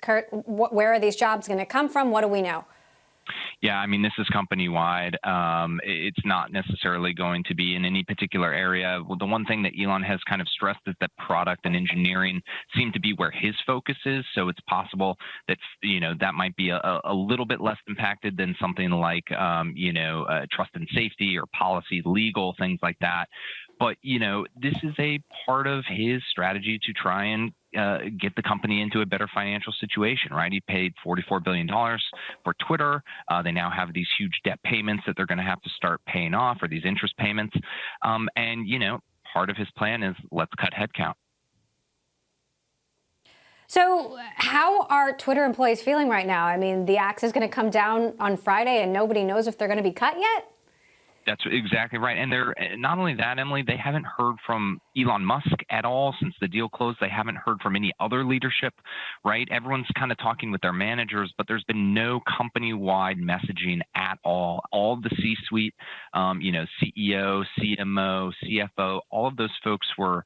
Kurt, where are these jobs going to come from? What do we know? Yeah, I mean, this is company-wide. It's not necessarily going to be in any particular area. Well, the one thing that Elon has kind of stressed is that product and engineering seem to be where his focus is. So it's possible that, that might be a little bit less impacted than something like, trust and safety or policy, legal, things like that. But, this is a part of his strategy to try and get the company into a better financial situation, right? He paid $44 billion for Twitter. They now have these huge debt payments that they're going to have to start paying off, or these interest payments. Part of his plan is let's cut headcount. So how are Twitter employees feeling right now? I mean, the axe is going to come down on Friday and nobody knows if they're going to be cut yet? That's exactly right. And they're not only that, Emily, they haven't heard from Elon Musk at all since the deal closed. They haven't heard from any other leadership, right? Everyone's kind of talking with their managers, but there's been no company-wide messaging at all. All of the C-suite, CEO, CMO, CFO, all of those folks were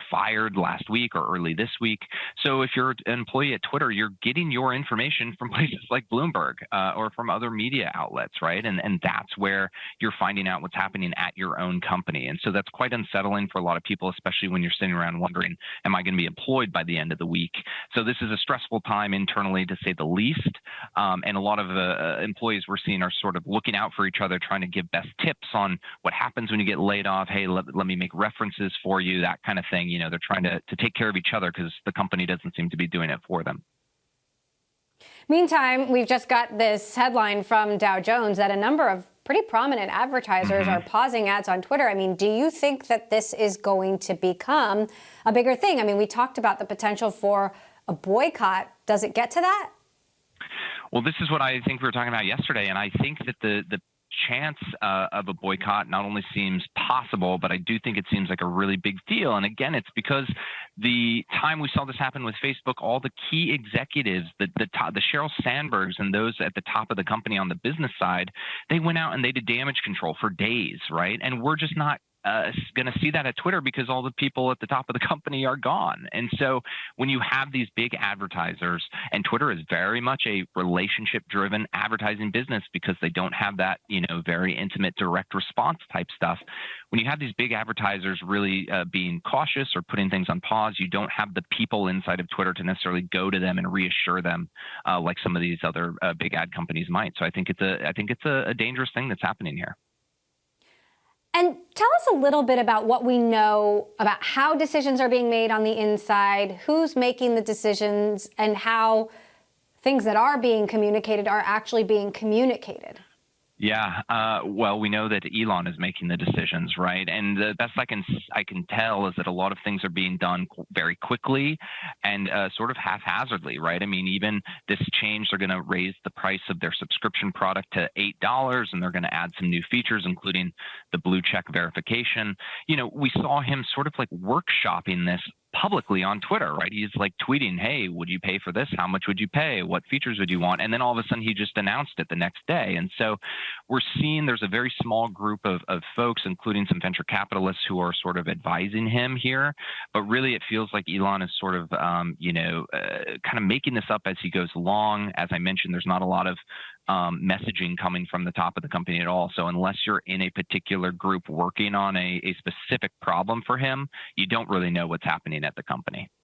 fired last week or early this week. So if you're an employee at Twitter, you're getting your information from places like Bloomberg or from other media outlets, right? And that's where you're finding out what's happening at your own company. And so that's quite unsettling for a lot of people, especially when you're sitting around wondering, am I going to be employed by the end of the week? So this is a stressful time internally, to say the least. And a lot of employees we're seeing are sort of looking out for each other, trying to give best tips on what happens when you get laid off. Hey, let me make references for you, that kind of thing. They're trying to take care of each other because the company doesn't seem to be doing it for them. Meantime, we've just got this headline from Dow Jones that a number of pretty prominent advertisers are pausing ads on Twitter. I mean, do you think that this is going to become a bigger thing? I mean, we talked about the potential for a boycott. Does it get to that? Well, this is what I think we were talking about yesterday, and I think that the chance of a boycott not only seems possible, but I do think it seems like a really big deal. And again, it's because the time we saw this happen with Facebook, all the key executives, the Sheryl Sandbergs and those at the top of the company on the business side, they went out and they did damage control for days, right? And we're just not going to see that at Twitter because all the people at the top of the company are gone. And so when you have these big advertisers, and Twitter is very much a relationship-driven advertising business because they don't have that, very intimate direct response type stuff. When you have these big advertisers really being cautious or putting things on pause, you don't have the people inside of Twitter to necessarily go to them and reassure them like some of these other big ad companies might. So I think it's a dangerous thing that's happening here. And tell us a little bit about what we know about how decisions are being made on the inside, who's making the decisions, and how things that are being communicated are actually being communicated. Yeah, well, we know that Elon is making the decisions, right? And the best I can tell is that a lot of things are being done very quickly and sort of haphazardly, right? I mean, even this change, they're going to raise the price of their subscription product to $8, and they're going to add some new features, including the blue check verification. We saw him sort of like workshopping this publicly on Twitter, right? He's like tweeting, hey, would you pay for this? How much would you pay? What features would you want? And then all of a sudden he just announced it the next day. And so we're seeing there's a very small group of folks, including some venture capitalists, who are sort of advising him here. But really it feels like Elon is sort of, kind of making this up as he goes along. As I mentioned, there's not a lot of messaging coming from the top of the company at all. So unless you're in a particular group working on a specific problem for him, you don't really know what's happening at the company.